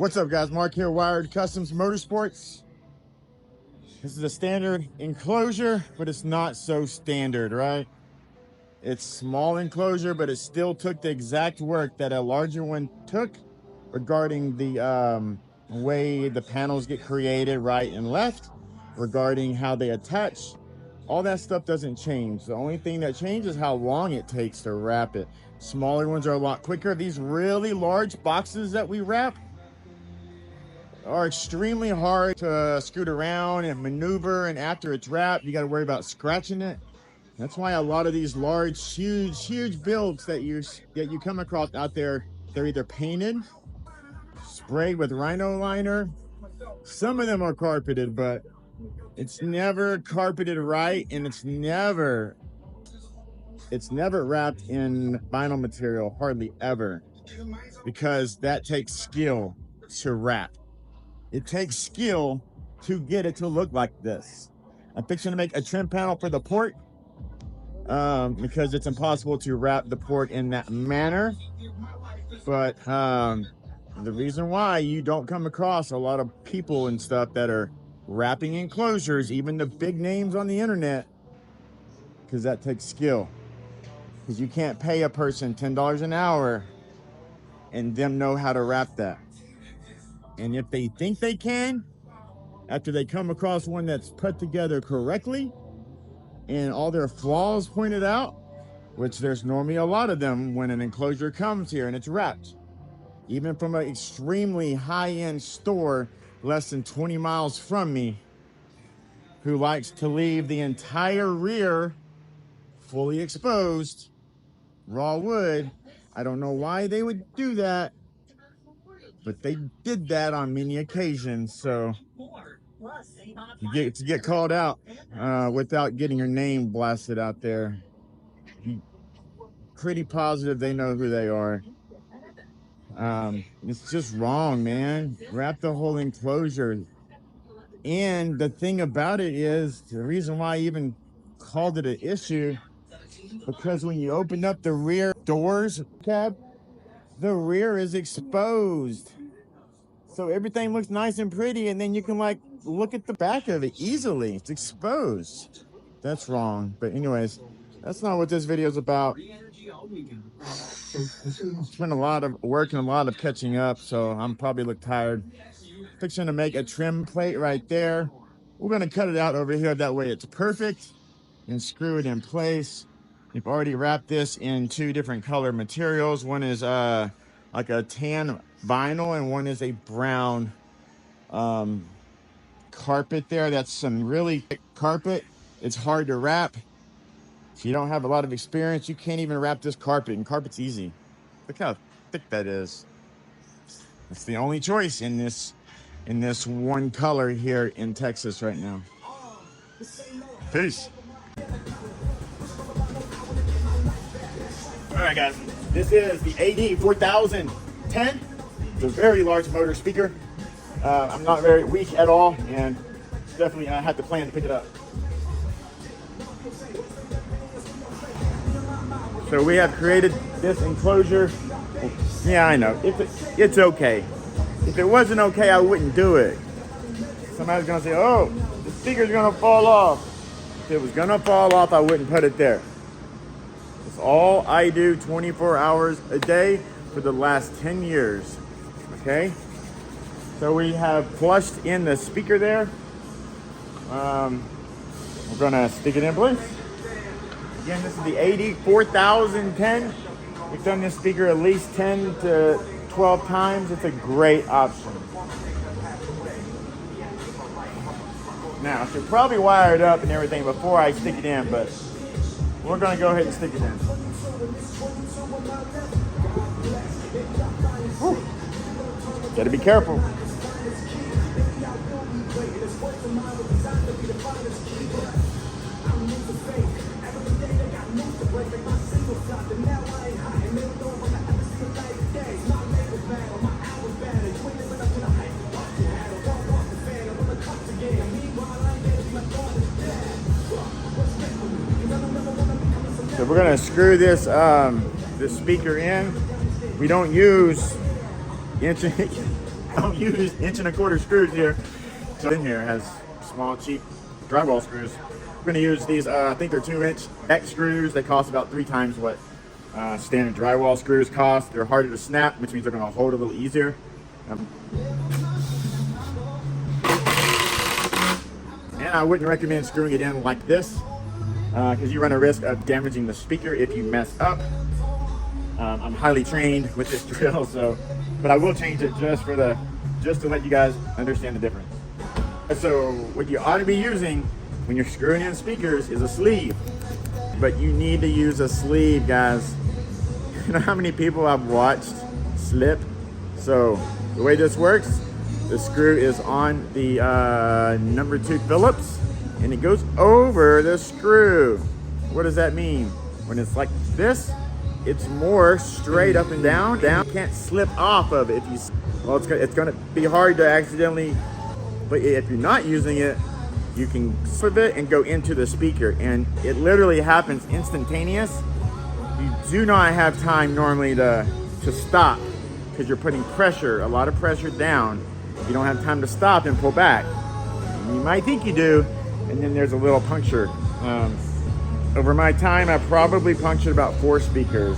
What's up, guys? Mark here, Wired Kustoms Motorsports. This is a standard enclosure, but it's not so standard, right? It's small enclosure, but it still took the exact work that a larger one took regarding the way the panels get created right and left, regarding how they attach. All that stuff doesn't change. The only thing that changes is how long it takes to wrap it. Smaller ones are a lot quicker. These really large boxes that we wrap are extremely hard to scoot around and maneuver, and after it's wrapped, you got to worry about scratching it. That's why a lot of these large, huge builds that you come across out there, they're either painted, sprayed with rhino liner. Some of them are carpeted, but it's never carpeted right, and it's never wrapped in vinyl material, hardly ever, because that takes skill to wrap. It takes skill to get it to look like this. I'm fixing to make a trim panel for the port because it's impossible to wrap the port in that manner. But the reason why you don't come across a lot of people and stuff that are wrapping enclosures, even the big names on the internet, because that takes skill. Because you can't pay a person $10 an hour and them know how to wrap that. And if they think they can, after they come across one that's put together correctly and all their flaws pointed out, which there's normally a lot of them when an enclosure comes here and it's wrapped, even from an extremely high-end store less than 20 miles from me, who likes to leave the entire rear fully exposed, raw wood. I don't know why they would do that, but they did that on many occasions. So you get called out without getting your name blasted out there. Pretty positive they know who they are. It's just wrong, man. Wrap the whole enclosure. And the thing about it is, the reason why I even called it an issue, because when you open up the rear doors cab, the rear is exposed. So everything looks nice and pretty, and then you can like look at the back of it easily. It's exposed. That's wrong. But anyways, that's not what this video is about. It's been a lot of work and a lot of catching up, so I'm probably look tired. Fixing to make a trim plate right there. We're gonna cut it out over here, that way it's perfect, and screw it in place. We've already wrapped this in two different color materials. One is like a tan vinyl, and one is a brown carpet there. That's some really thick carpet. It's hard to wrap. If you don't have a lot of experience, you can't even wrap this carpet, and carpet's easy. Look how thick that is. It's the only choice in this one color here in Texas right now. Peace. All right, guys, this is the AD 4010. It's a very large motor speaker. I'm not very weak at all, and definitely I had to plan to pick it up. So we have created this enclosure. Yeah, I know, it's okay. If it wasn't okay, I wouldn't do it. Somebody's gonna say, oh, the speaker's gonna fall off. If it was gonna fall off, I wouldn't put it there. It's all I do 24 hours a day for the last 10 years, okay? So we have flushed in the speaker there. We're gonna stick it in place. Again, this is the AD 4010. We've done this speaker at least 10 to 12 times. It's a great option. Now, I should probably wire it up and everything before I stick it in, but we're gonna go ahead and stick it in. Whew. Gotta be careful. So we're gonna screw this this speaker in. We don't use Don't use 1¼ inch screws here. So in here has small, cheap drywall screws. We're gonna use these, I think they're 2-inch X screws. They cost about 3 times what standard drywall screws cost. They're harder to snap, which means they're gonna hold a little easier. And I wouldn't recommend screwing it in like this, because you run a risk of damaging the speaker if you mess up. I'm highly trained with this drill, but I will change it just to let you guys understand the difference. So what you ought to be using when you're screwing in speakers is a sleeve, but you need to use a sleeve, guys. You know how many people I've watched slip? So the way this works, the screw is on the number 2 Phillips, and it goes over the screw. What does that mean? When it's like this, it's more straight up and down. You can't slip off of it. Well, it's gonna be hard to accidentally, but if you're not using it, you can slip it and go into the speaker, and it literally happens instantaneous. You do not have time normally to stop, because you're putting pressure, a lot of pressure down. You don't have time to stop and pull back. You might think you do, and then there's a little puncture. Over my time, I probably punctured about 4 speakers.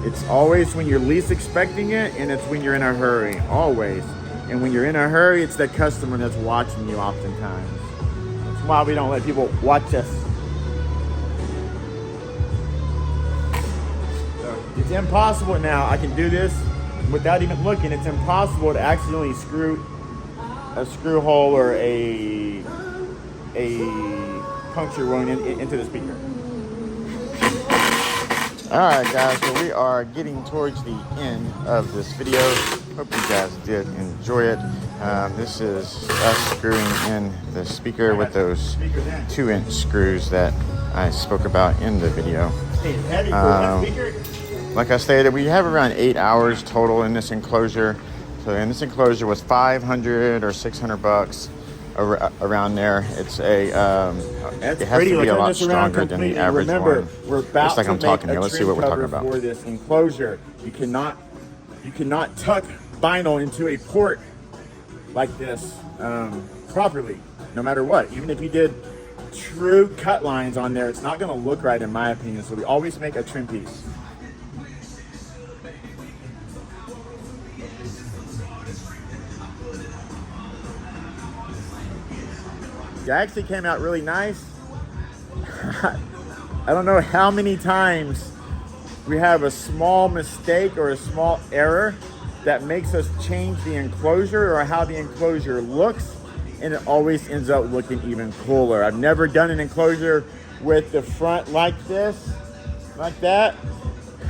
It's always when you're least expecting it, and it's when you're in a hurry, always. And when you're in a hurry, it's the customer that's watching you oftentimes. That's why we don't let people watch us. So it's impossible now. I can do this without even looking. It's impossible to accidentally screw a screw hole or a puncture wound into the speaker. Alright guys, so we are getting towards the end of this video. Hope you guys did enjoy it. This is us screwing in the speaker with those 2-inch screws that I spoke about in the video. Like I stated, we have around 8 hours total in this enclosure. So, and this enclosure was $500 or $600 around there. It's a it has to be a lot stronger than the average one. We're about just like I'm talking here. Let's see what we're talking about. For this enclosure, you cannot tuck vinyl into a port like this properly, no matter what. Even if you did true cut lines on there, it's not going to look right, in my opinion. So we always make a trim piece. It actually came out really nice. I don't know how many times we have a small mistake or a small error that makes us change the enclosure or how the enclosure looks, and it always ends up looking even cooler. I've never done an enclosure with the front like this, like that,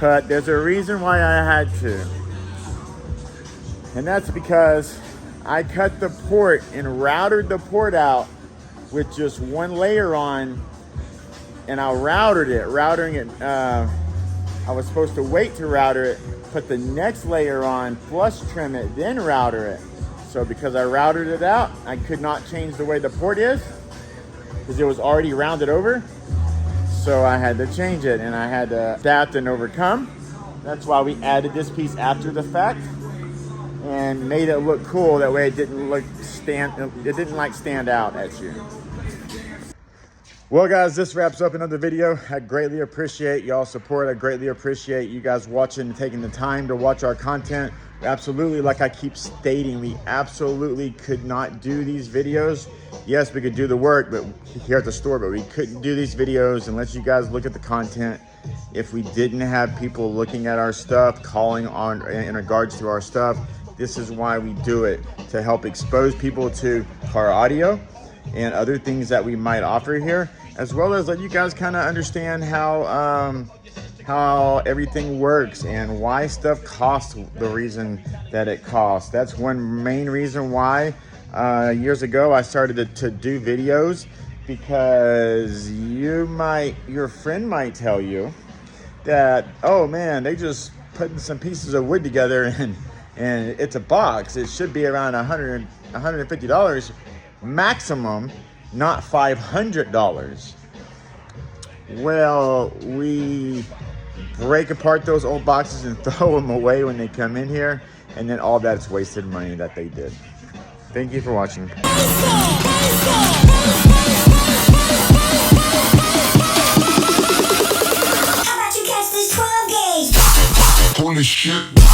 but there's a reason why I had to. And that's because I cut the port and routed the port out with just one layer on, and I routed it. I was supposed to wait to router it, put the next layer on, flush trim it, then router it. So because I routed it out, I could not change the way the port is because it was already rounded over. So I had to change it, and I had to adapt and overcome. That's why we added this piece after the fact and made it look cool. That way it didn't stand out at you. Well guys, this wraps up another video. I greatly appreciate y'all's support. I greatly appreciate you guys watching and taking the time to watch our content. Absolutely, like I keep stating, we absolutely could not do these videos. Yes, we could do the work but here at the store, but we couldn't do these videos and let you guys look at the content if we didn't have people looking at our stuff, calling on in regards to our stuff. This is why we do it, to help expose people to car audio and other things that we might offer here, as well as let you guys kind of understand how everything works and why stuff costs the reason that it costs. That's one main reason why years ago I started to do videos, because your friend might tell you that, oh man, they just putting some pieces of wood together and it's a box. It should be around $150 maximum, not $500. Well, we break apart those old boxes and throw them away when they come in here, and then all that's wasted money that they did. Thank you for watching. Holy shit.